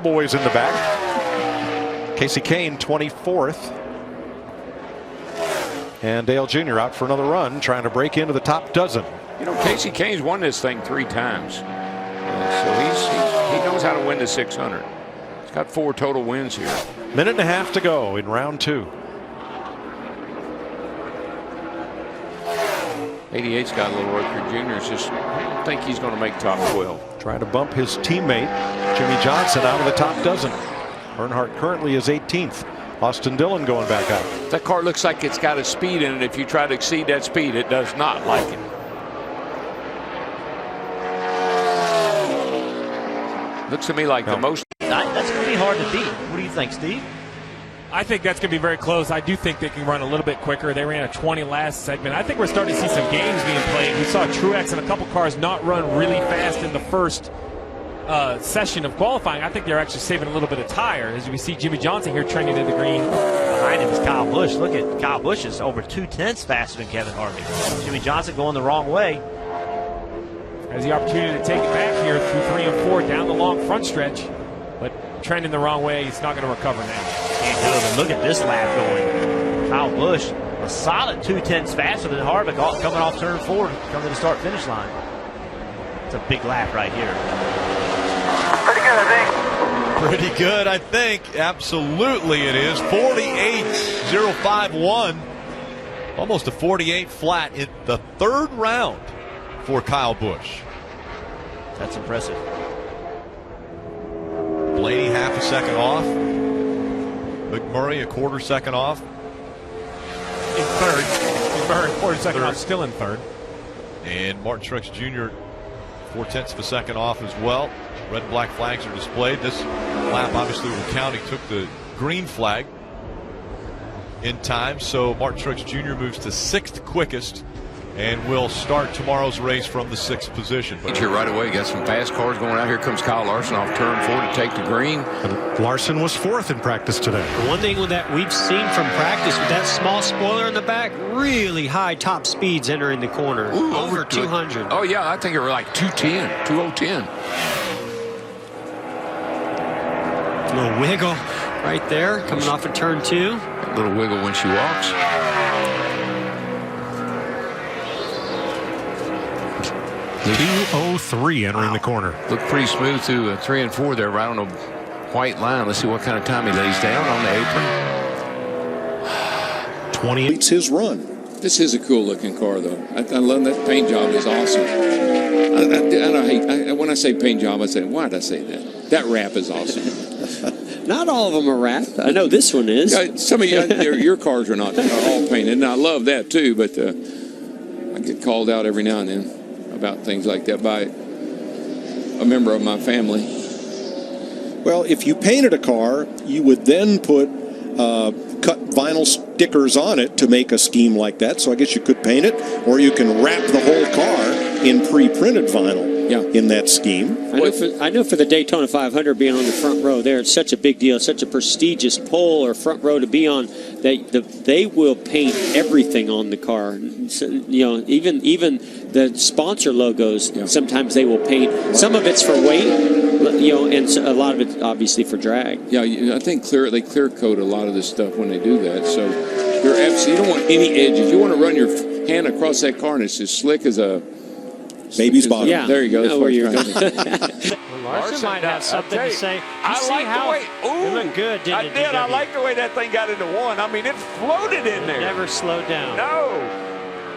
Boys in the back. Casey Kane 24th. And Dale Jr. out for another run, trying to break into the top dozen. You know, Casey Kane's won this thing 3 times. So he knows how to win the 600. He's got 4 total wins here. Minute and a half to go in round 2. 88's got a little work here. Junior's just, I don't think he's going to make top 12. Trying to bump his teammate, Jimmy Johnson, out of the top dozen. Earnhardt currently is 18th. Austin Dillon going back out. That car looks like it's got a speed in it. If you try to exceed that speed, it does not like it. Looks to me like the most. That's going to be hard to beat. What do you think, Steve? I think that's going to be very close. I do think they can run a little bit quicker. They ran a 20 last segment. I think we're starting to see some games being played. We saw Truex and a couple cars not run really fast in the first session of qualifying. I think they're actually saving a little bit of tire as we see Jimmy Johnson here trending to the green. Behind him is Kyle Busch. Look at Kyle Busch is over 2/10 faster than Kevin Harvick. Jimmy Johnson going the wrong way. Has the opportunity to take it back here through 3 and 4 down the long front stretch, but trending the wrong way. He's not going to recover now. Can't do it, but look at this lap going. Kyle Busch, a solid 2/10 faster than Harvick, coming off turn 4, coming to the start-finish line. It's a big lap right here. Pretty good, I think. Pretty good, I think. Absolutely it is. 48.051. Almost a 48 flat in the 3rd round for Kyle Busch. That's impressive. Blaney half a second off. McMurray a quarter second off. In 3rd. McMurray quarter second off, still in 3rd. And Martin Truex Jr. 4/10 of a second off as well. Red and black flags are displayed. This lap obviously will count. He took the green flag in time, so Martin Truex Jr. moves to 6th quickest and will start tomorrow's race from the 6th position. But here right away, got some fast cars going out. Here comes Kyle Larson off turn 4 to take the green. And Larson was 4th in practice today. One thing that we've seen from practice with that small spoiler in the back, really high top speeds entering the corner. Ooh, over 200. Oh, yeah, I think it was like 210, 2010. A little wiggle right there, coming off of turn 2. A little wiggle when she walks. The 2:03 entering the corner. Looked pretty smooth through 3 and 4 there, right on the white line. Let's see what kind of time he lays down on the apron. 28. His run. This is a cool looking car, though. I love that paint job. Is awesome. When I say paint job, I say, why did I say that? That wrap is awesome. Not all of them are wrapped. I know this one is. Some of your cars are not all painted, and I love that too. But I get called out every now and then about things like that by a member of my family. Well, if you painted a car, you would then put cut vinyl stickers on it to make a scheme like that. So I guess you could paint it, or you can wrap the whole car in pre-printed vinyl. Yeah. In that scheme. I know for the Daytona 500 being on the front row there, it's such a big deal, such a prestigious pole or front row to be on, that they will paint everything on the car. So, you know, even the sponsor logos, sometimes they will paint. Some of it's for weight, you know, and a lot of it obviously for drag. Yeah, I think they clear coat a lot of this stuff when they do that. So you don't want any edges. You want to run your hand across that car and it's as slick as a baby's bottom. Yeah. There you go. That's where you're going. Larson might have something to say. I like the way. Ooh, it looked good, didn't it? I like the way that thing got into 1. I mean, it floated in there. Never slowed down. No.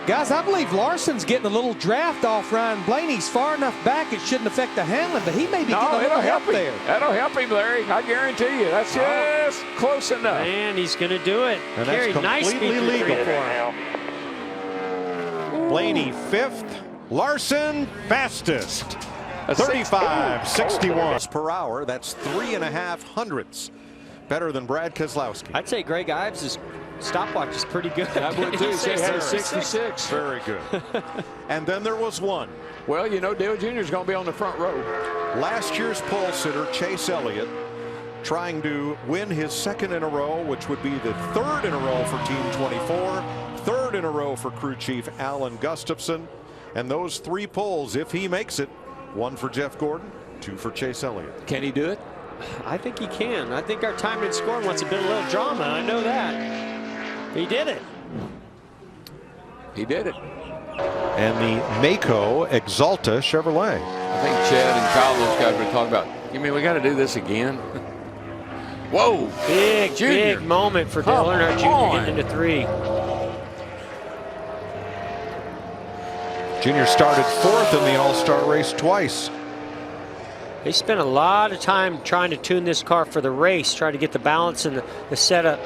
Guys, I believe Larson's getting a little draft off Ryan Blaney. He's far enough back it shouldn't affect the handling, but he may be getting a little help there. That'll help him, Larry. I guarantee you. That's just close enough. And he's going to do it. And Carried that's nice completely speed legal. for him. Blaney 5th. Larson fastest. 35.61 per hour. That's 3.5 hundredths. Better than Brad Keselowski. I'd say Greg Ives' stopwatch is pretty good. I would too. He had a 66. Very good. And then there was one. Well, you know, Dale Jr. is going to be on the front row. Last year's pole sitter, Chase Elliott, trying to win his 2nd in a row, which would be the 3rd in a row for Team 24, 3rd in a row for crew chief Alan Gustafson. And those 3 poles, if he makes it, 1 for Jeff Gordon, 2 for Chase Elliott. Can he do it? I think he can. I think our time in scoring wants a little drama. I know that. He did it. He did it. And the Mako Exalta Chevrolet. I think Chad and Kyle, those guys were talking about, you mean we got to do this again? Whoa. Big moment for Dale Earnhardt Jr. getting into 3. Junior started 4th in the All-Star race twice. They spent a lot of time trying to tune this car for the race, trying to get the balance and the setup.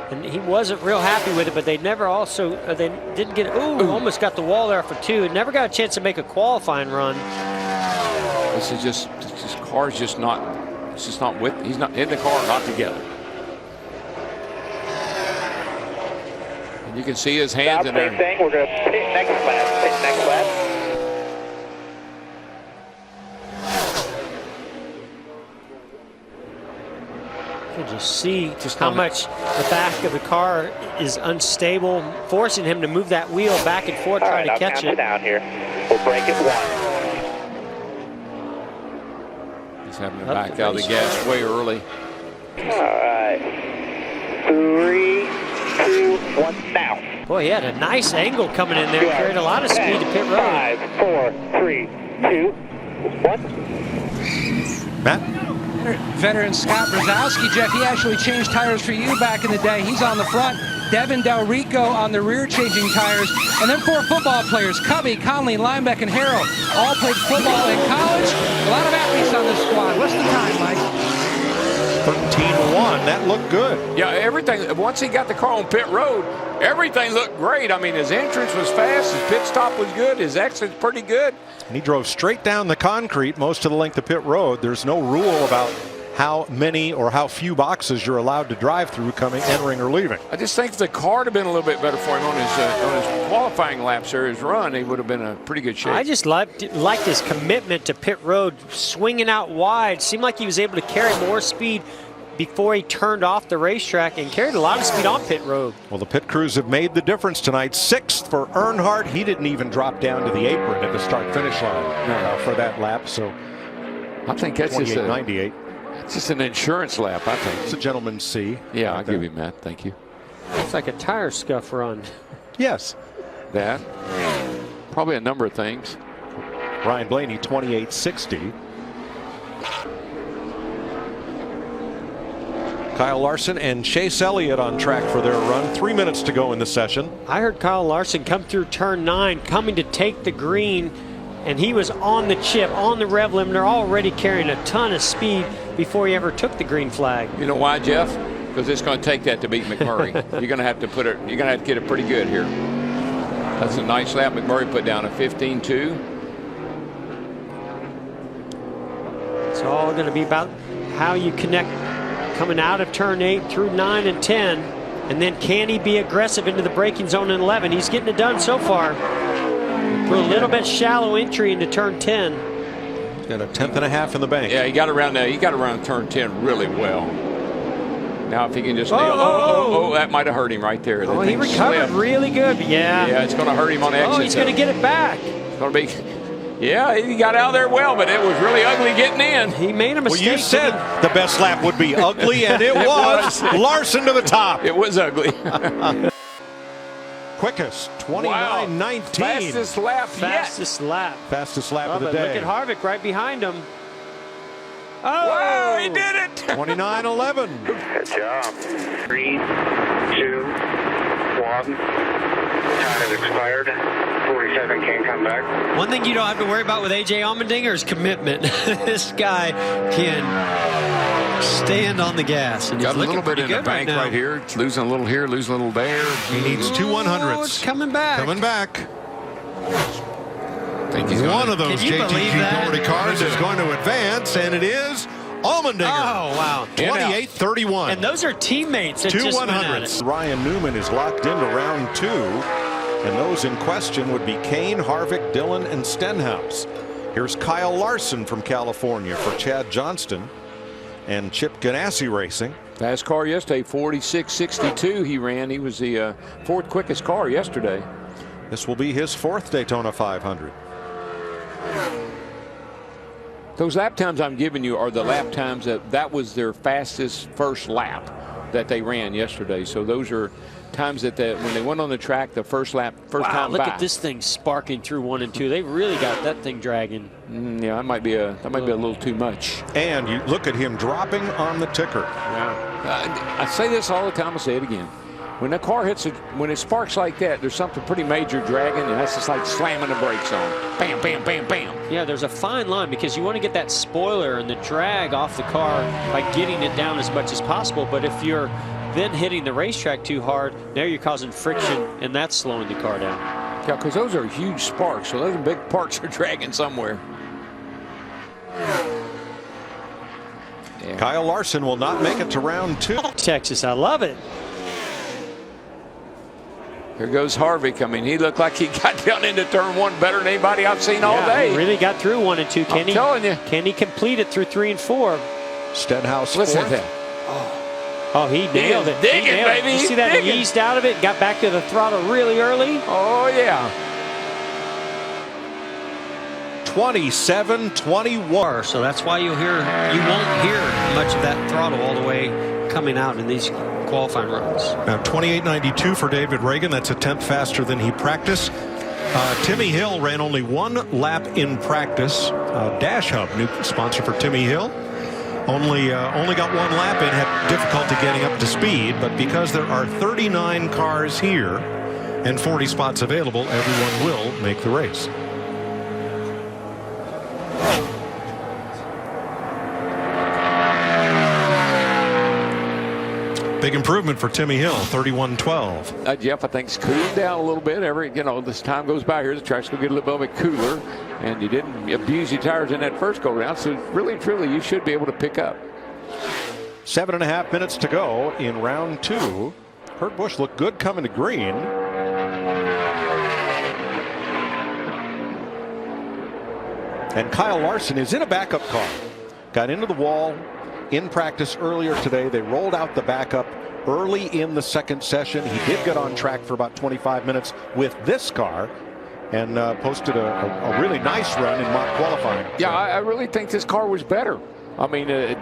And he wasn't real happy with it, but they never they didn't get, almost got the wall there for 2. Never got a chance to make a qualifying run. This car's just not, it's just not with, he's not in the car, not together. And you can see his hands in there. Same thing, we're going to pit next lap, next lap. You can just see how much the back of the car is unstable, forcing him to move that wheel back and forth, trying to catch it. Down here. We'll break it 1. He's having to back out of the gas way early. All right. 3, 2, 1, now. Boy, he had a nice angle coming in there. Carried a lot of speed to pit road. 5, 4, 3, 2, 1. Matt? Veteran Scott Brzezowski, Jeff, he actually changed tires for you back in the day. He's on the front. Devin Del Rico on the rear changing tires. And then 4 football players, Cubby, Conley, Linebeck, and Harrell, all played football in college. A lot of athletes on this squad. What's the time, Mike? 13-1. That looked good. Yeah, everything. Once he got the car on pit road, everything looked great. I mean, his entrance was fast. His pit stop was good. His exit's pretty good. And he drove straight down the concrete most of the length of pit road. There's no rule about how many or how few boxes you're allowed to drive through entering or leaving. I just think if the car had been a little bit better for him on his qualifying laps or his run, he would have been in a pretty good shape. I just liked his commitment to pit road, swinging out wide. Seemed like he was able to carry more speed before he turned off the racetrack and carried a lot of speed on pit road. Well, the pit crews have made the difference tonight. 6th for Earnhardt. He didn't even drop down to the apron at the start-finish line for that lap. So I think that's just 98. It's just an insurance lap, I think. It's a gentleman's C. Yeah, I'll give you that. Thank you. It's like a tire scuff run. Yes. That. Probably a number of things. Ryan Blaney, 28.60. Kyle Larson and Chase Elliott on track for their run. 3 minutes to go in the session. I heard Kyle Larson come through turn 9, coming to take the green, and he was on the chip, on the rev limiter, already carrying a ton of speed before he ever took the green flag. You know why, Jeff? Because it's going to take that to beat McMurray. You're going to have to put it. You're going to have to get it pretty good here. That's a nice lap. McMurray put down a 15.2. It's all going to be about how you connect coming out of turn 8 through 9 and 10, and then can he be aggressive into the braking zone in 11? He's getting it done so far. For a little bit shallow entry into turn 10. He's got a 10th and a half in the bank. Yeah, he got around there. He got around turn 10 really well. Now, if he can just nail, that might have hurt him right there. Oh, he recovered really good. Yeah. Yeah, it's going to hurt him on the exit. Oh, he's going to get it back. It's going to be. Yeah, he got out there well, but it was really ugly getting in. He made a mistake. Well, you said the best lap would be ugly, and it was. Larson to the top. It was ugly. Quickest, 29.19. Fastest lap Fastest lap. Fastest lap of the day. Look at Harvick right behind him. Oh! Wow, he did it! 29.11. Good job. 3, 2, 1. Time has expired. 47 can't come back. One thing you don't have to worry about with A.J. Allmendinger is commitment. This guy can stand on the gas. And got he's a little bit in the bank right here. It's losing a little here, losing a little there. He needs 2 100s. Oh, it's coming back. Coming back. I think he's One of those JTG Doherty cars is going to advance, and it is Allmendinger. Oh, wow. 28.31. And those are teammates that 2 just went at 100s. it. Ryan Newman is locked into round 2. And those in question would be Kane, Harvick, Dillon, and Stenhouse. Here's Kyle Larson from California for Chad Johnston and Chip Ganassi Racing. Fast car yesterday, 46.62 he ran. He was the 4th quickest car yesterday. This will be his 4th Daytona 500. Those lap times I'm giving you are the lap times that was their fastest first lap that they ran yesterday. So those are times that when they went on the track, the first lap, first time look by. at this thing sparking through 1 and 2. They really got that thing dragging. Yeah, that might be a little too much. And you look at him dropping on the ticker. Yeah. I say this all the time. I'll say it again. When the car hits when it sparks like that, there's something pretty major dragging, and that's just like slamming the brakes on. Bam, bam, bam, bam. Yeah, there's a fine line because you want to get that spoiler and the drag off the car by getting it down as much as possible. But if you're then hitting the racetrack too hard, now you're causing friction, and that's slowing the car down. Yeah, because those are huge sparks, so those big parts are dragging somewhere. Yeah. Kyle Larson will not make it to round 2. Texas, I love it. Here goes Harvick. I mean, he looked like he got down into turn 1 better than anybody I've seen all day. He really got through 1 and 2. I'm telling you. Can he complete it through 3 and 4? Stenhouse Listen fourth. to that. Oh, he nailed it. Digging, baby. You see that? He eased out of it, got back to the throttle really early. Oh, yeah. 27-21. So that's why you won't hear much of that throttle all the way coming out in these qualifying runs. Now 28.92 for David Reagan. That's a 10th faster than he practiced. Timmy Hill ran only 1 lap in practice. Dash Hub, new sponsor for Timmy Hill. Only got 1 lap in, had difficulty getting up to speed, but because there are 39 cars here and 40 spots available, everyone will make the race. Big improvement for Timmy Hill, 31.12. Jeff, I think, it's cooling down a little bit. This time goes by here, the track's going to get a little bit cooler, and you didn't abuse your tires in that first go-round, so really and truly, you should be able to pick up. 7.5 minutes to go in round 2. Kurt Busch looked good coming to green. And Kyle Larson is in a backup car. Got into the wall in practice earlier today. They rolled out the backup early in the second session. He did get on track for about 25 minutes with this car and posted a really nice run in mock qualifying. Yeah, I really think this car was better. I mean, I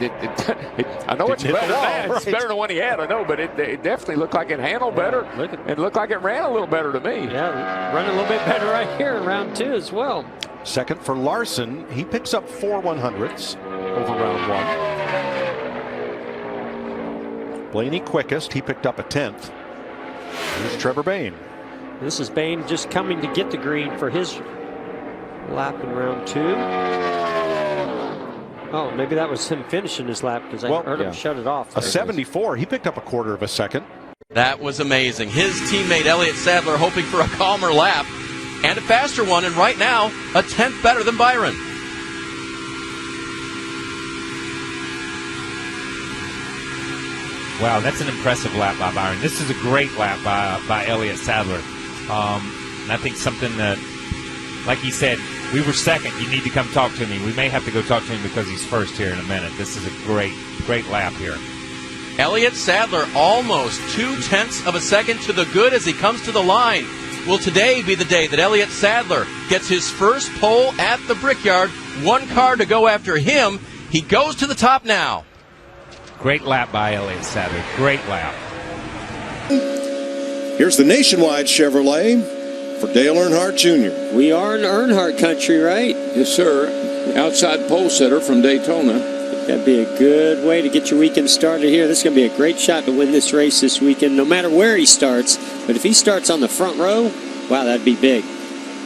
know it's better than that. It's better than what he had, I know, but it definitely looked like it handled better. It looked like it ran a little better to me. Yeah, running a little bit better right here in round 2 as well. Second for Larson. He picks up 4 100ths over round 1. Blaney quickest. He picked up a 10th. Here's Trevor Bayne. This is Bayne just coming to get the green for his lap in round 2. Oh, maybe that was him finishing his lap because I heard him shut it off. A 74. He picked up a 1/4 of a second. That was amazing. His teammate Elliott Sadler hoping for a calmer lap and a faster one, and right now a 10th better than Byron. Wow, that's an impressive lap by Byron. This is a great lap by Elliott Sadler. And I think something that, like he said, we were second. You need to come talk to me. We may have to go talk to him because he's first here in a minute. This is a great lap here. Elliott Sadler almost 0.2 of a second to the good as he comes to the line. Will today be the day that Elliott Sadler gets his first pole at the Brickyard? 1 car to go after him. He goes to the top now. Great lap by Elliott Sadler. Great lap. Here's the Nationwide Chevrolet for Dale Earnhardt Jr. We are in Earnhardt country, right? Yes, sir. Outside pole sitter from Daytona. That'd be a good way to get your weekend started here. This is going to be a great shot to win this race this weekend, no matter where he starts. But if he starts on the front row, wow, that'd be big.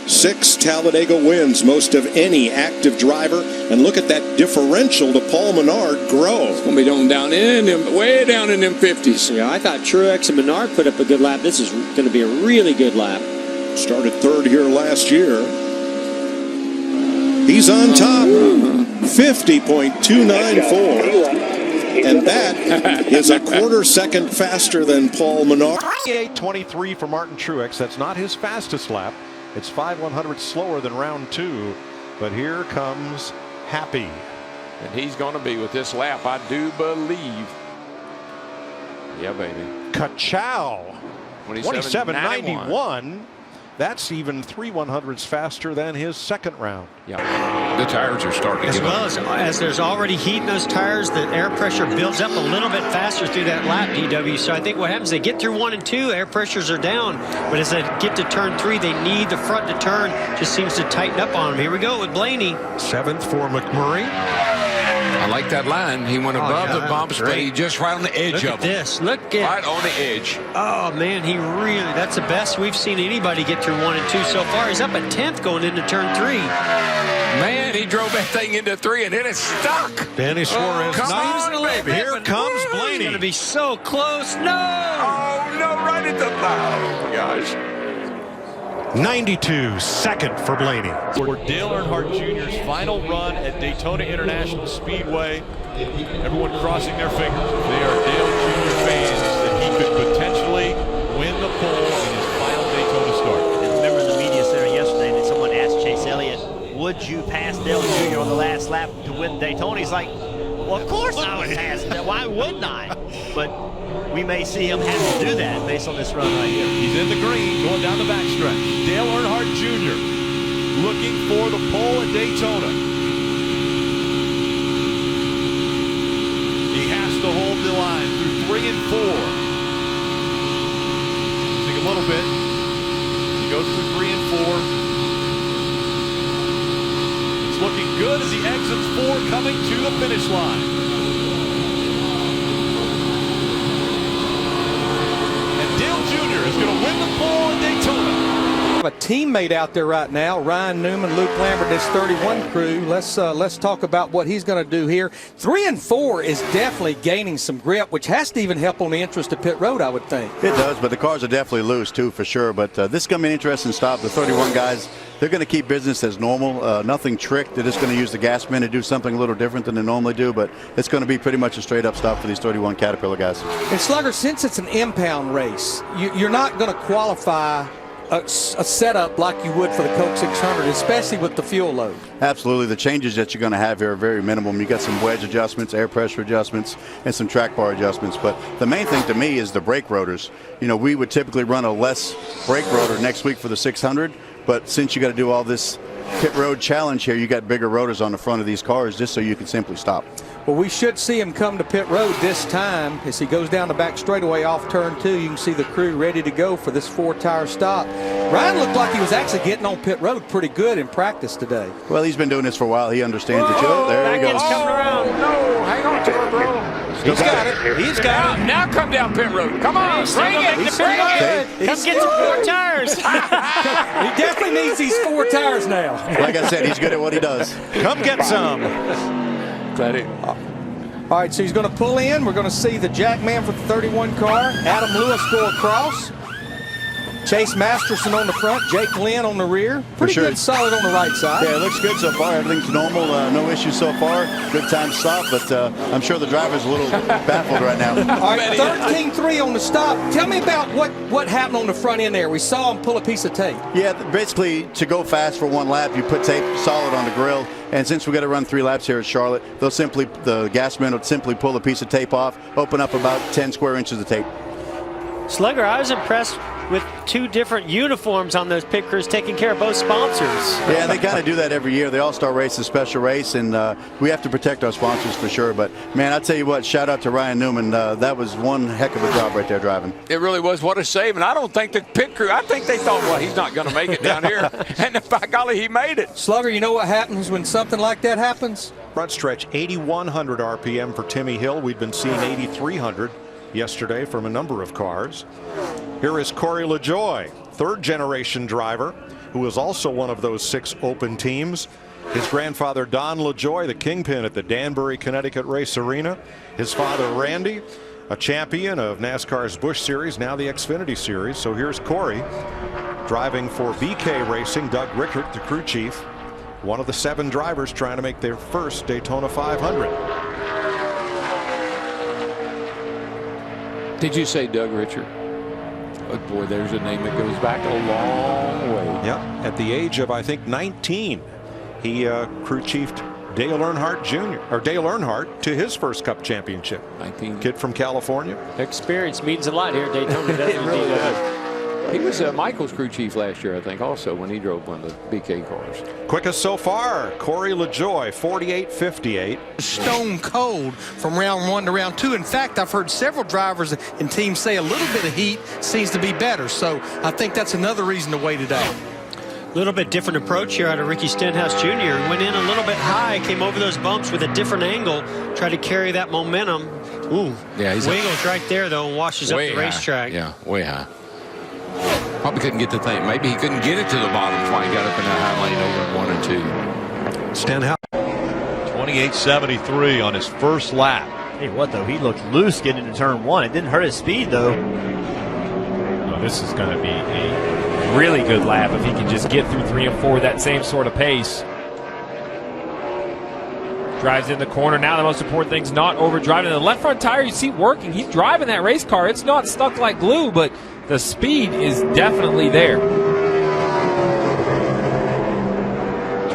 6 Talladega wins, most of any active driver. And look at that differential to Paul Menard grow. It's going to be way down in them 50s. Yeah, I thought Truex and Menard put up a good lap. This is going to be a really good lap. Started 3rd here last year. He's on top. 50.294. And that is a 1/4 second faster than Paul Menard. 28.23 for Martin Truex. That's not his fastest lap. It's 5 100ths slower than round 2. But here comes Happy. And he's going to be with this lap, I do believe. Yeah, baby. Ka-chow. 27.91. That's even 3 100ths faster than his second round. Yeah, the tires are starting to as give well up. as there's already heat in those tires, the air pressure builds up a little bit faster through that lap, DW. So I think what happens, they get through 1 and 2, air pressures are down, but as they get to turn 3, they need the front to turn. Just seems to tighten up on them. Here we go with Blaney. 7th for McMurray. I like that line. He went above the bumps, but he just right on the edge Look of at this. Look at right on the edge. Oh man, he really, that's the best we've seen anybody get through 1 and 2 so far. He's up at 10th going into turn 3. Man, he drove that thing into 3 and then it stuck. Danny Suarez. Come on, baby. Here comes He's Blaney. going to be so close. No! Oh, no, right at the bow, guys. 92, second for Blaney. For Dale Earnhardt Jr.'s final run at Daytona International Speedway. Everyone crossing their fingers. They are Dale Jr. fans that he could potentially win the pole in his final Daytona start. And remember in the media center yesterday that someone asked Chase Elliott, would you pass Dale Jr. on the last lap to win Daytona? He's like, well, of course I would pass him. Why wouldn't I? But we may see him have to do that based on this run right here. He's in the green, going down the backstretch. Dale Earnhardt Jr. looking for the pole at Daytona. He has to hold the line through 3 and 4. Take a little bit. He goes through 3 and 4. It's looking good as he exits 4, coming to the finish line. Dale Jr. is going to win the pole at Daytona. A teammate out there right now, Ryan Newman, Luke Lambert, this 31 crew. Let's talk about what he's going to do here. 3 and 4 is definitely gaining some grip, which has to even help on the interest of pit road, I would think. It does, but the cars are definitely loose too, for sure. But this is going to be an interesting stop. The 31 guys, they're going to keep business as normal, nothing tricked. They're just going to use the gas man to do something a little different than they normally do. But it's going to be pretty much a straight up stop for these 31 Caterpillar guys. And Slugger, since it's an impound race, you're not going to qualify a setup like you would for the Coke 600, especially with the fuel load. Absolutely. The changes that you're going to have here are very minimum. You got some wedge adjustments, air pressure adjustments, and some track bar adjustments. But the main thing to me is the brake rotors. You know, we would typically run a less brake rotor next week for the 600, but since you got to do all this pit road challenge here, you got bigger rotors on the front of these cars just so you can simply stop. Well, we should see him come to pit road this time as he goes down the back straightaway off turn 2. You can see the crew ready to go for this 4-tire stop. Ryan looked like he was actually getting on pit road pretty good in practice today. Well, he's been doing this for a while. He understands it. There he goes. Coming around. No, hang on to it, bro. He's got it. He's got it. Now come down pit road. Come on, bring it. Come get some 4 tires. He definitely needs these 4 tires now. Like I said, he's good at what he does. Come get some. All right, so he's going to pull in. We're going to see the Jackman for the 31 car. Adam Lewis go across. Chase Masterson on the front. Jake Lynn on the rear. Pretty good, solid on the right side. Yeah, it looks good so far. Everything's normal. No issues so far. Good time stop, but I'm sure the driver's a little baffled right now. All right, 13-3 on the stop. Tell me about what happened on the front end there. We saw him pull a piece of tape. Yeah, basically, to go fast for one lap, you put tape solid on the grill. And since we got to run 3 laps here at Charlotte, the gas man will simply pull a piece of tape off, open up about 10 square inches of tape. Slugger, I was impressed with 2 different uniforms on those pit crews taking care of both sponsors. Yeah, they kind of do that every year. The All-Star race is a special race, and we have to protect our sponsors for sure. But, man, I'll tell you what, shout out to Ryan Newman. That was one heck of a job right there driving. It really was. What a save. And I don't think the pit crew, I think they thought, well, he's not going to make it down here. And by golly, he made it. Slugger, you know what happens when something like that happens? Front stretch, 8,100 RPM for Timmy Hill. We've been seeing 8,300 yesterday from a number of cars. Here is Corey LaJoie, 3rd-generation driver, who is also one of those 6 open teams. His grandfather, Don LaJoie, the kingpin at the Danbury, Connecticut Race Arena. His father, Randy, a champion of NASCAR's Busch Series, now the Xfinity Series. So here's Corey driving for BK Racing. Doug Rickert, the crew chief, one of the 7 drivers trying to make their first Daytona 500. Did you say Doug Richard? Oh boy, there's a name that goes back a long way. Yeah, at the age of, I think, 19, he crew chiefed Dale Earnhardt Jr. or Dale Earnhardt to his first Cup championship. 19. Kid from California. Experience means a lot here at Daytona. It really does. He was Michael's crew chief last year, I think, also, when he drove one of the BK cars. Quickest so far, Corey LaJoie, 48.58. Stone cold from round 1 to round 2. In fact, I've heard several drivers and teams say a little bit of heat seems to be better. So I think that's another reason to wait today. A little bit different approach here out of Ricky Stenhouse Jr. Went in a little bit high, came over those bumps with a different angle, tried to carry that momentum. Ooh, yeah, he's wiggles right there, though, and washes up the racetrack. Yeah, way high. Probably couldn't get the thing. Maybe he couldn't get it to the bottom. That's why he got up in that high lane over in 1 and 2. Stenhouse. 28.73 on his first lap. Hey, what though? He looked loose getting into turn 1. It didn't hurt his speed though. Well, this is going to be a really good lap if he can just get through 3 and 4 with that same sort of pace. Drives in the corner. Now the most important thing is not overdriving. The left front tire you see working. He's driving that race car. It's not stuck like glue, but the speed is definitely there.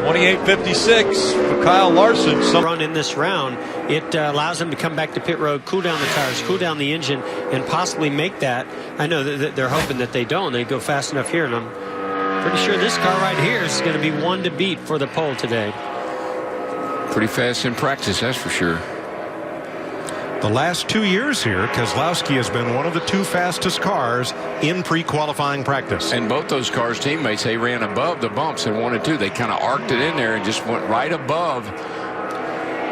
28.56 for Kyle Larson. Run in this round, it allows them to come back to pit road, cool down the tires, cool down the engine, and possibly make that. I know that they're hoping that they don't. They go fast enough here, and I'm pretty sure this car right here is going to be one to beat for the pole today. Pretty fast in practice, that's for sure. The last 2 years here, Keselowski has been one of the 2 fastest cars in pre-qualifying practice. And both those cars' teammates, they ran above the bumps in 1 and 2. They kind of arced it in there and just went right above.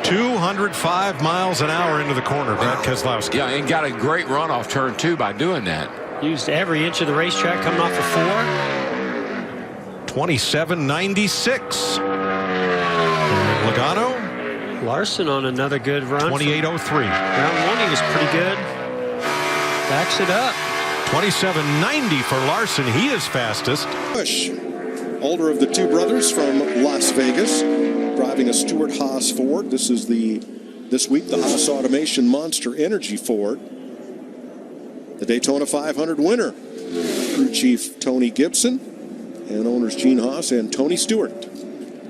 205 miles an hour into the corner, Brad Keselowski. Yeah, and got a great run off turn 2 by doing that. Used every inch of the racetrack coming off of 4. 27.96. Logano. Larson on another good run. 28.03. Round 1 he was pretty good. Backs it up. 27.90 for Larson. He is fastest. Bush, older of the 2 brothers from Las Vegas, driving a Stewart Haas Ford. This is this week the Haas Automation Monster Energy Ford. The Daytona 500 winner, crew chief Tony Gibson, and owners Gene Haas and Tony Stewart.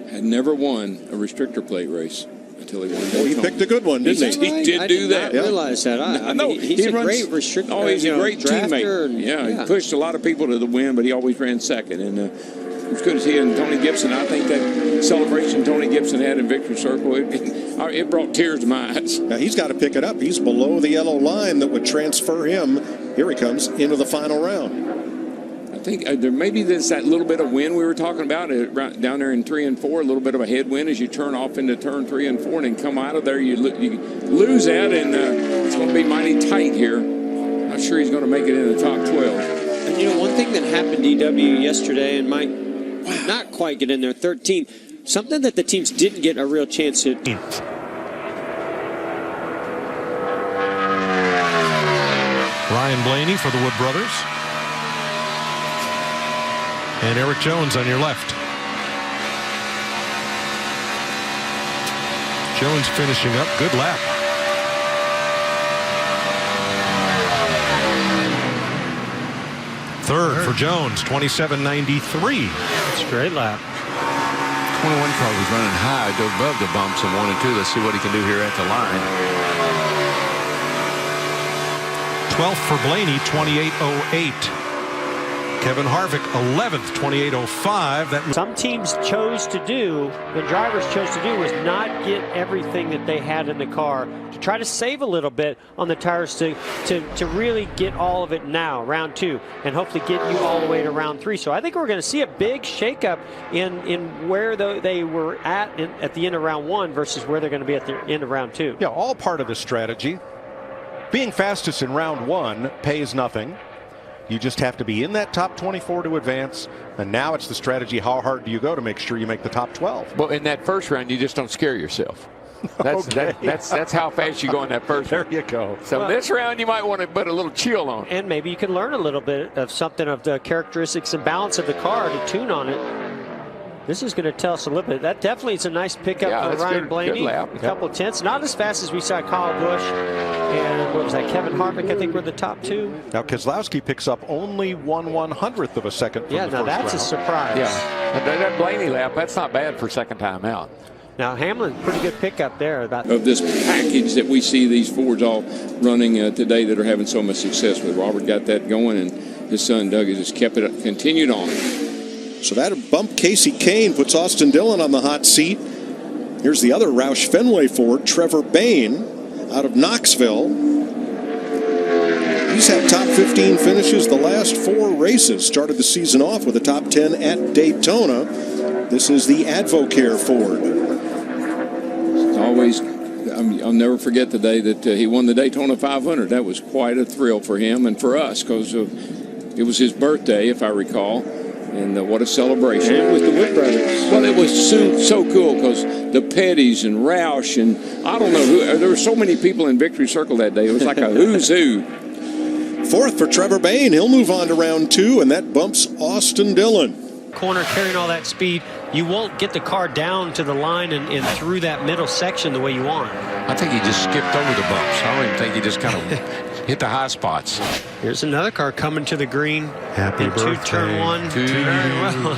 Had never won a restrictor plate race until he won. Oh, he picked a good one, didn't he? He did do that. I didn't realize that. I mean, he's a great restrictor. Oh, he's a great teammate. And, yeah, he pushed a lot of people to the win, but he always ran second. And as good as he and Tony Gibson, I think that celebration Tony Gibson had in Victory Circle, it brought tears to my eyes. Now he's got to pick it up. He's below the yellow line that would transfer him. Here he comes into the final round. I think there maybe there's that little bit of wind we were talking about down there in 3 and 4, a little bit of a headwind as you turn off into turn 3 and 4, and then come out of there, you lose that, and it's going to be mighty tight here. Not sure he's going to make it in the top 12. And you know, one thing that happened DW yesterday and might not quite get in there, 13th, something that the teams didn't get a real chance to. Ryan Blaney for the Wood Brothers. And Eric Jones on your left. Jones finishing up. Good lap. Third for Jones, 27.93. That's a great lap. 21 car was running high, above the bumps in 1 and 2. Let's see what he can do here at the line. 12th for Blaney, 28.08. Kevin Harvick, 11th, 28.05. Some teams chose to do, the drivers chose to do, was not get everything that they had in the car, to try to save a little bit on the tires to really get all of it now, round 2, and hopefully get you all the way to round 3. So I think we're going to see a big shakeup in where they were at the end of round 1 versus where they're going to be at the end of round 2. Yeah, all part of the strategy. Being fastest in round 1 pays nothing. You just have to be in that top 24 to advance. And now it's the strategy, how hard do you go to make sure you make the top 12? Well, in that first round, you just don't scare yourself. That's how fast you go in that first round. There you go. So this round, you might want to put a little chill on. And maybe you can learn a little bit of something of the characteristics and balance of the car to tune on it. This is going to tell us a little bit. That definitely is a nice pickup for Ryan Blaney. Good lap. A couple of tenths. Not as fast as we saw Kyle Busch. And what was that? Kevin Harvick, I think, were the top 2. Now, Keselowski picks up only 1/100th of a second from the now that's first round. a surprise. Yeah. That Blaney lap, that's not bad for second time out. Now, Hamlin, pretty good pickup there. Of this package that we see these Fords all running today that are having so much success with. Robert got that going, and his son Doug has just continued on. So that bump Casey Kane puts Austin Dillon on the hot seat. Here's the other Roush Fenway Ford, Trevor Bayne, out of Knoxville. He's had top 15 finishes the last 4 races. Started the season off with a top 10 at Daytona. This is the Advocare Ford. It's always, I'll never forget the day that he won the Daytona 500. That was quite a thrill for him and for us, because it was his birthday, if I recall. And what a celebration. And with the Wood brothers. Well, it was so cool, because the Petties and Roush and I don't know who. There were so many people in Victory Circle that day. It was like a who's who. 4th for Trevor Bayne. He'll move on to round 2, and that bumps Austin Dillon. Corner carrying all that speed, you won't get the car down to the line and through that middle section the way you want. I think he just skipped over the bumps. I don't even think he just kind of hit the high spots. Here's another car coming to the green. Happy birthday. Turn 1. Very well.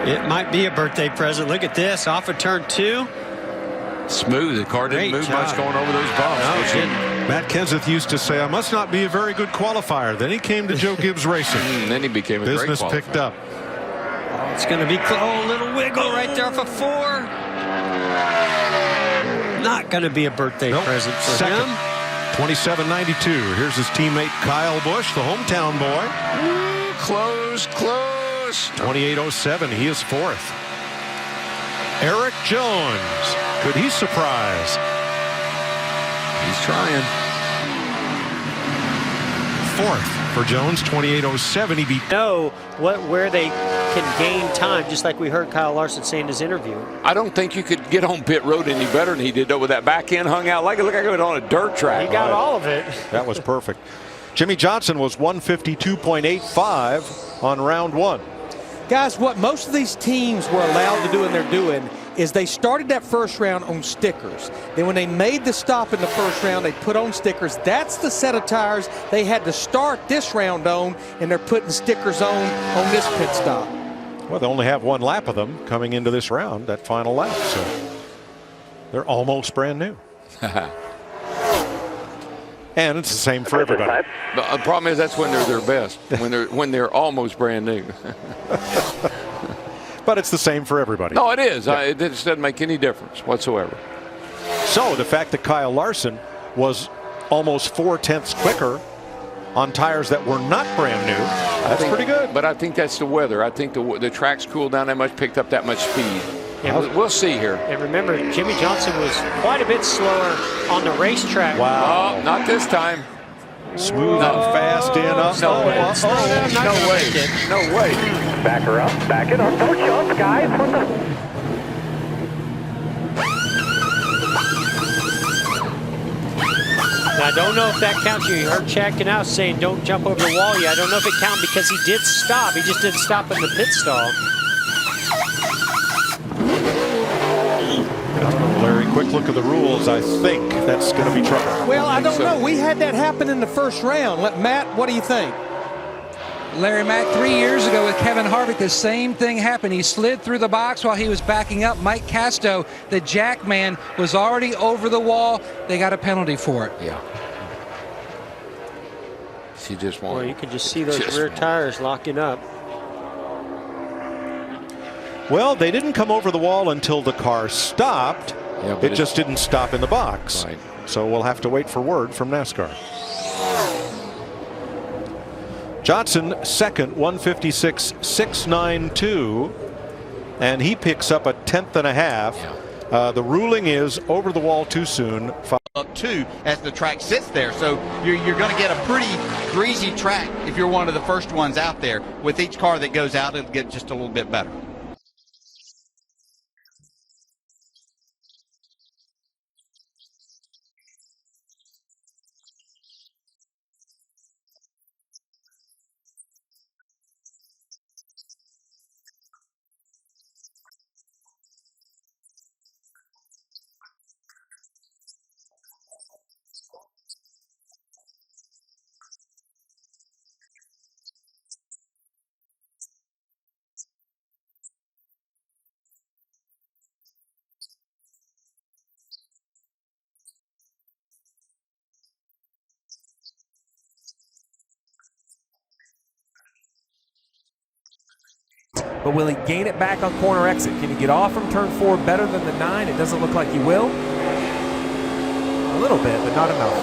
It might be a birthday present. Look at this. Off of turn 2. Smooth. The car didn't move much going over those bumps. No, it didn't. Matt Kenseth used to say, I must not be a very good qualifier. Then he came to Joe Gibbs Racing. Then he became a great qualifier. Business picked up. Oh, it's going to be a little wiggle right there for 4. Not going to be a birthday present for him. 27.92. Here's his teammate Kyle Busch, the hometown boy. Close. 28.07. He is 4th. Eric Jones. Could he surprise? He's trying. 4th for Jones, 28.07. He beat. Know where they can gain time, just like we heard Kyle Larson say in his interview. I don't think you could get on pit road any better than he did, though, with that back end hung out. Look like it was on a dirt track. He got all of it. That was perfect. Jimmy Johnson was 152.85 on round 1. Guys, what most of these teams were allowed to do, and they're doing, is they started that first round on stickers. Then when they made the stop in the first round, they put on stickers. That's the set of tires they had to start this round on, and they're putting stickers on this pit stop. Well, they only have 1 lap of them coming into this round, that final lap. So they're almost brand new. And it's the same for everybody. The problem is that's when they're their best, when they're almost brand new. But it's the same for everybody. No, it is. Yeah. It just doesn't make any difference whatsoever. So the fact that Kyle Larson was almost 0.4 quicker on tires that were not brand new, that's pretty good. But I think that's the weather. I think the track's cooled down that much, picked up that much speed. Yeah, we'll see here. And remember, Jimmy Johnson was quite a bit slower on the racetrack. Wow. Oh, not this time. Smooth and fast in up. No way. No way. Back her up. Back it up. Don't jump, guys. What the? Now, I don't know if that counts. You heard Chad Canal saying don't jump over the wall yet. I don't know if it counts because he did stop. He just didn't stop in the pit stall. Larry, quick look at the rules. I think that's going to be trouble. Well, I don't know. We had that happen in the first round. Matt, what do you think? Larry, Matt, 3 years ago with Kevin Harvick, the same thing happened. He slid through the box while he was backing up. Mike Casto, the jack man, was already over the wall. They got a penalty for it. Yeah. She just won't. Well, you can just see those rear tires locking up. Well, they didn't come over the wall until the car stopped. Yeah, it just didn't stop in the box. Right. So we'll have to wait for word from NASCAR. Johnson second, 156.692, and he picks up 1/10 and a half. Yeah. The ruling is over the wall too soon. Up too as the track sits there, so you're going to get a pretty greasy track if you're one of the first ones out there. With each car that goes out, it'll get just a little bit better. but will he gain it back on corner exit? Can he get off from turn 4 better than the 9? It doesn't look like he will. A little bit, but not enough.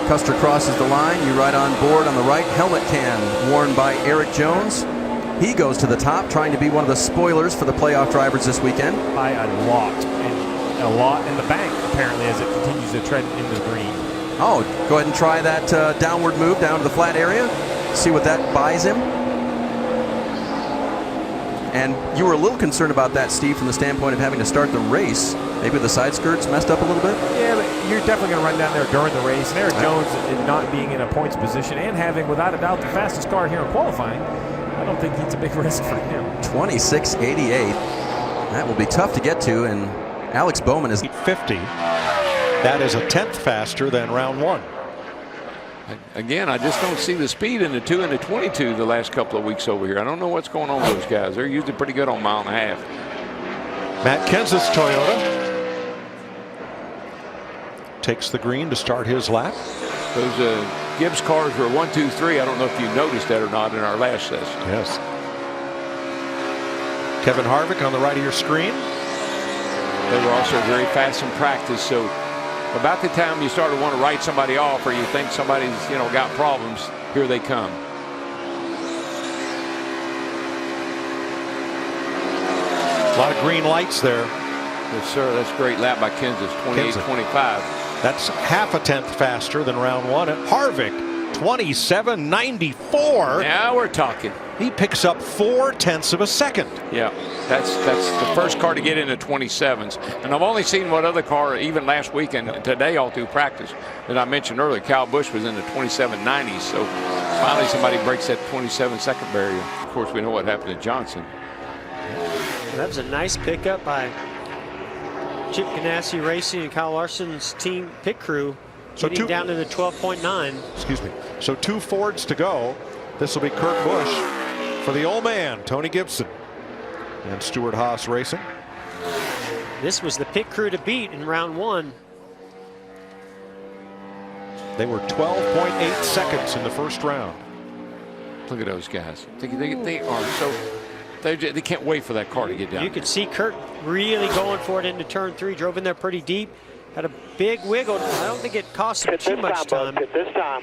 Custer crosses the line. You ride on board on the right. Helmet can worn by Eric Jones. He goes to the top, trying to be one of the spoilers for the playoff drivers this weekend. By a lot, and a lot in the bank, apparently, as it continues to tread into the green. Oh, go ahead and try that downward move down to the flat area. See what that buys him. And you were a little concerned about that, Steve, from the standpoint of having to start the race. Maybe the side skirts messed up a little bit? Yeah, but you're definitely going to run down there during the race. And Eric Jones, not being in a points position and having, without a doubt, the fastest car here in qualifying, I don't think it's a big risk for him. 26.88. That will be tough to get to, and Alex Bowman is 50. That is a 10th faster than round 1. Again, I just don't see the speed in the 2 and the 22 the last couple of weeks over here. I don't know what's going on with those guys. They're usually pretty good on 1.5 miles. Matt Kenseth's Toyota takes the green to start his lap. Those Gibbs cars were 1, 2, 3. I don't know if you noticed that or not in our last session. Yes. Kevin Harvick on the right of your screen. They were also very fast in practice, so about the time you start to want to write somebody off or you think somebody's got problems, here they come. A lot of green lights there. Yes, sir. That's a great lap by Kenseth, 28.25. That's half a 10th faster than round 1. At Harvick, 27.94. Now we're talking. He picks up 0.4 of a second. Yeah, that's the first car to get into 27s. And I've only seen one other car, even last week and today all through practice, that I mentioned earlier. Kyle Busch was in the 27.90s. So finally somebody breaks that 27-second barrier. Of course, we know what happened to Johnson. That was a nice pickup by Chip Ganassi Racing and Kyle Larson's team pit crew, getting down to the 12.9. Excuse me. So 2 Fords to go. This will be Kurt Busch for the old man, Tony Gibson, and Stuart Haas Racing. This was the pit crew to beat in round 1. They were 12.8 seconds in the first round. Look at those guys. They are so... They can't wait for that car to get down. You could see Kurt really going for it into turn 3. Drove in there pretty deep. Had a big wiggle. I don't think it cost him too much time. At this time.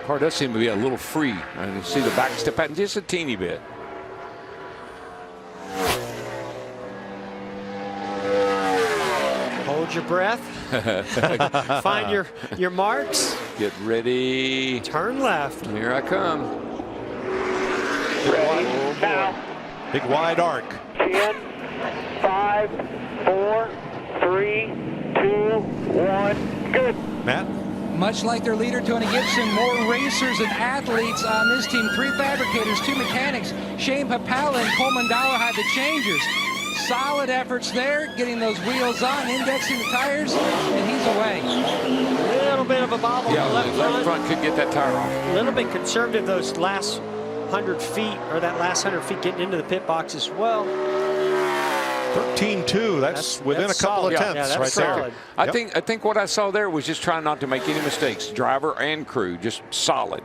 Car does seem to be a little free. I can see the back step out just a teeny bit. Hold your breath. Find your marks. Get ready. Turn left. Here I come. Ready. Now. Big wide arc. 10, 5, 4, 3, 2, 1. Good. Matt? Much like their leader, Tony Gibson, more racers and athletes on this team. 3 fabricators, 2 mechanics. Shane Papala and Coleman Dollar had the changers. Solid efforts there, getting those wheels on, indexing the tires, and he's away. A little bit of a bobble on the left front could get that tire off. A little bit conservative those last 100 feet, or that last 100 feet getting into the pit box as well. 13.2. That's within a couple of tenths right there. I think what I saw there was just trying not to make any mistakes, driver and crew, just solid.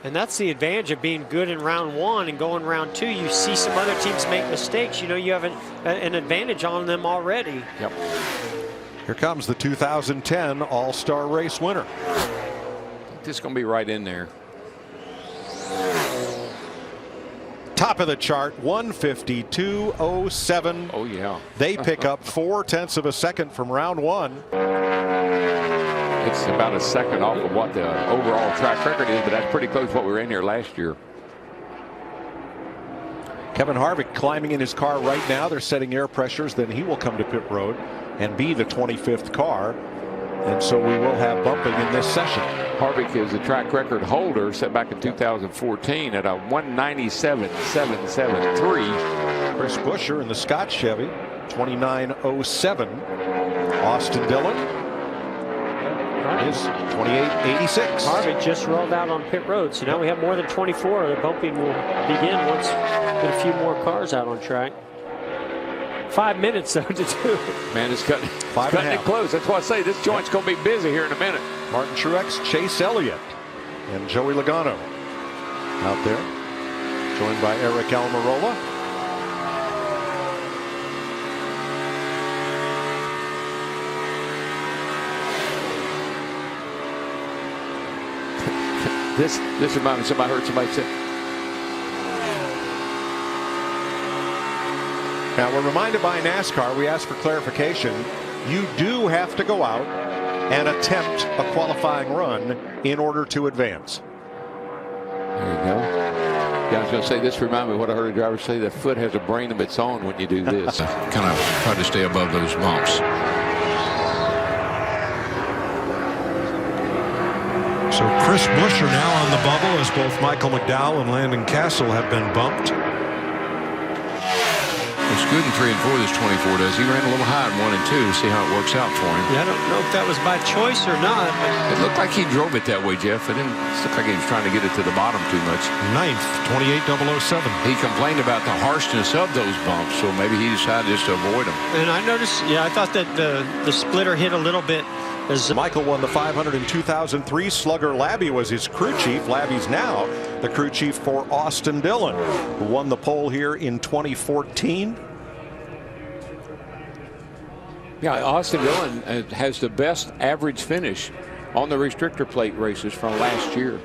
And that's the advantage of being good in round 1 and going round 2. You see some other teams make mistakes. You know you have an advantage on them already. Yep. Here comes the 2010 All-Star Race winner. I think this is going to be right in there. Top of the chart, 152.07. Oh, yeah. They pick up 0.4 of a second from round 1. It's about a second off of what the overall track record is, but that's pretty close to what we were in here last year. Kevin Harvick climbing in his car right now. They're setting air pressures. Then he will come to pit road and be the 25th car. And so we will have bumping in this session. Harvick is the track record holder set back in 2014 at a 197.773. Chris Buescher in the Scott Chevy, 29.07. Austin Dillon is 28.86. Harvick just rolled out on pit road, so now we have more than 24. The bumping will begin once we get a few more cars out on track. 5 minutes though to do. Man, it's cutting it close. That's why I say this joint's going to be busy here in a minute. Martin Truex, Chase Elliott and Joey Logano out there, joined by Eric Almirola. This reminds me, somebody heard somebody say. Now we're reminded by NASCAR, we asked for clarification, you do have to go out and attempt a qualifying run in order to advance. There you go. Yeah, I was going to say, this reminds me of what I heard a driver say, the foot has a brain of its own when you do this. Kind of try to stay above those bumps. So Chris Buescher now on the bubble as both Michael McDowell and Landon Castle have been bumped. It's good in 3 and 4, this 24 does. He ran a little high in 1 and 2. See how it works out for him. Yeah, I don't know if that was by choice or not. It looked like he drove it that way, Jeff. It didn't look like he was trying to get it to the bottom too much. 9th, 28007. He complained about the harshness of those bumps, so maybe he decided just to avoid them. And I noticed, yeah, I thought that the splitter hit a little bit. As Michael won the 500 in 2003. Slugger Labby was his crew chief. Labby's now the crew chief for Austin Dillon, who won the pole here in 2014. Yeah, Austin Dillon has the best average finish on the restrictor plate races from last year.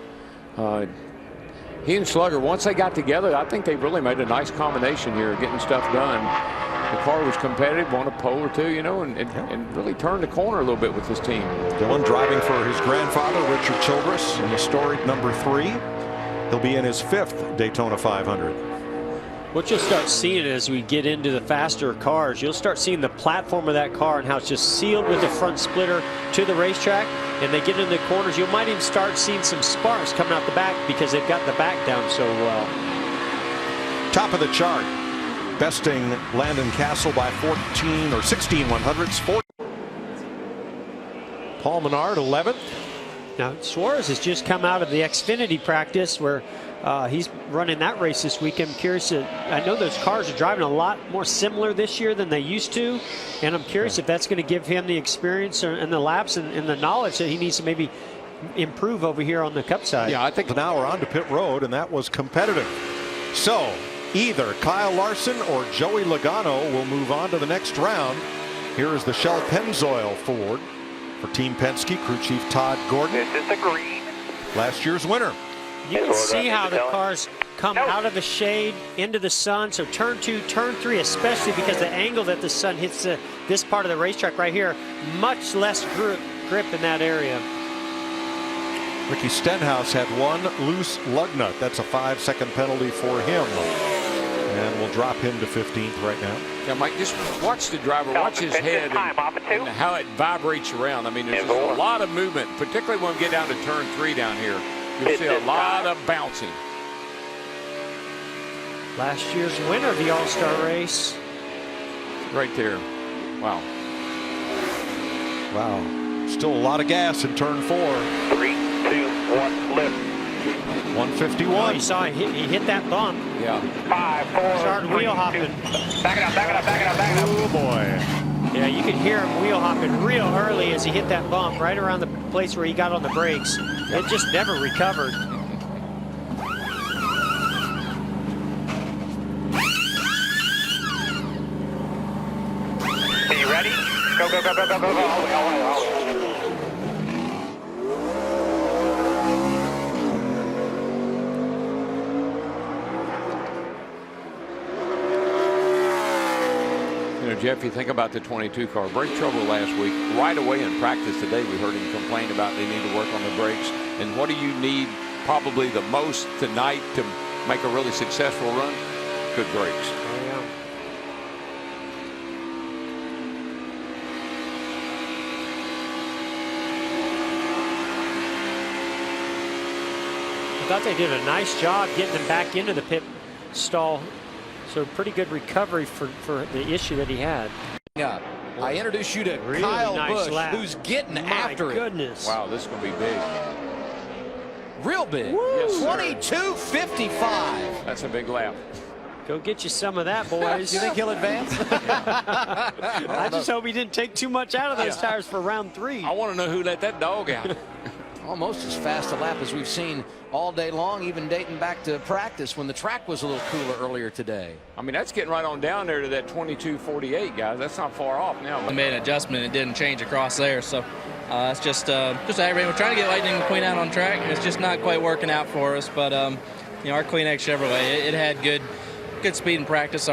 He and Slugger, once they got together, I think they really made a nice combination here, getting stuff done. The car was competitive, won a pole or two, you know, and really turned the corner a little bit with this team. Dillon driving for his grandfather, Richard Childress, in historic number 3. He'll be in his 5th Daytona 500. What you'll start seeing as we get into the faster cars, you'll start seeing the platform of that car and how it's just sealed with the front splitter to the racetrack, and they get into the corners. You might even start seeing some sparks coming out the back because they've got the back down so well. Top of the chart, besting Landon Castle by 14 or 16 100ths. Paul Menard, 11th. Now Suarez has just come out of the Xfinity practice where he's running that race this week. I'm curious. I know those cars are driving a lot more similar this year than they used to, and I'm curious if that's going to give him the experience and the laps and the knowledge that he needs to maybe improve over here on the Cup side. Yeah, I think now we're on to pit road, and that was competitive. So either Kyle Larson or Joey Logano will move on to the next round. Here is the Shell Pennzoil Ford for Team Penske, crew chief Todd Gordon. This is the green. Last year's winner. You can see how the cars come out of the shade into the sun. So turn 2, turn 3, especially because the angle that the sun hits this part of the racetrack right here, much less grip in that area. Ricky Stenhouse had one loose lug nut. That's a 5-second penalty for him. And we'll drop him to 15th right now. Yeah, Mike, just watch the driver, watch his head and how it vibrates around. I mean, there's just a lot of movement, particularly when we get down to turn 3 down here. You'll see a lot of bouncing. Last year's winner of the All-Star race. Right there. Wow. Wow. Still a lot of gas in turn 4. 3, 2, 1, lift. 151. Oh, you saw he hit that bump. Yeah. 5, 4, started wheel hopping. Back it up, back it up, back it up, back it up. Oh boy. Yeah, you could hear him wheel hopping real early as he hit that bump right around the place where he got on the brakes. It just never recovered. Are you ready? Go, go, go, go, go, go, go. All the way, all the way, all the way. You know, Jeff, you think about the 22 car, brake trouble last week. Right away in practice today, we heard him complain about they need to work on the brakes. And what do you need probably the most tonight to make a really successful run? Good brakes. Oh, yeah. I thought they did a nice job getting them back into the pit stall. So pretty good recovery for the issue that he had. Yeah. I introduce you to really Kyle nice Busch, lap. who's getting after it. My goodness. Wow, this is going to be big. Real big. Yes, 22.55. That's a big lap. Go get you some of that, boys. You think he'll advance? I just hope he didn't take too much out of those tires for round 3. I want to know who let that dog out. almost as fast a lap as we've seen all day long, even dating back to practice when the track was a little cooler earlier today. I mean, that's getting right on down there to that 22:48, guys. That's not far off now. We made an adjustment and didn't change across there, so it's just aggravating. We're trying to get Lightning McQueen out on track, and it's just not quite working out for us. But our Queen X Chevrolet, it had good speed in practice.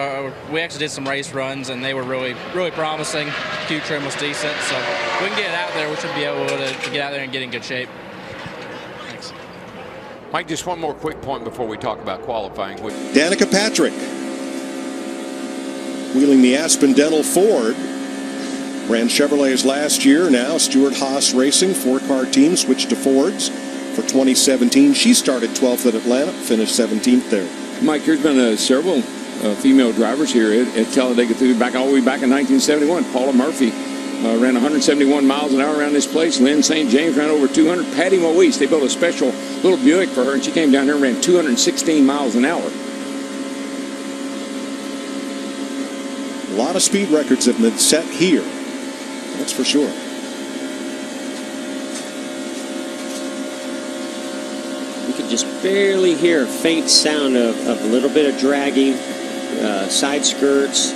We actually did some race runs, and they were really promising. Q trim was decent, so if we can get it out there, we should be able to get out there and get in good shape. Thanks. Mike, just one more quick point before we talk about qualifying. Danica Patrick wheeling the Aspen Dental Ford. Ran Chevrolets last year. Now Stuart Haas Racing, 4-car team, switched to Fords for 2017. She started 12th at Atlanta, finished 17th there. Mike, there's been several female drivers here at Talladega all the way back in 1971. Paula Murphy ran 171 miles an hour around this place. Lynn St. James ran over 200. Patty Moise, they built a special little Buick for her, and she came down here and ran 216 miles an hour. A lot of speed records have been set here. That's for sure. You can just barely hear a faint sound of a little bit of dragging, side skirts,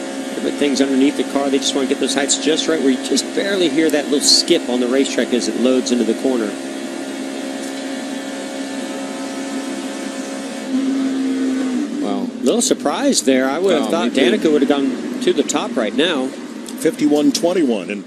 things underneath the car. They just want to get those heights just right where you just barely hear that little skip on the racetrack as it loads into the corner. Wow. A little surprised there. I would have thought Danica would have gone to the top right now. 51-21. And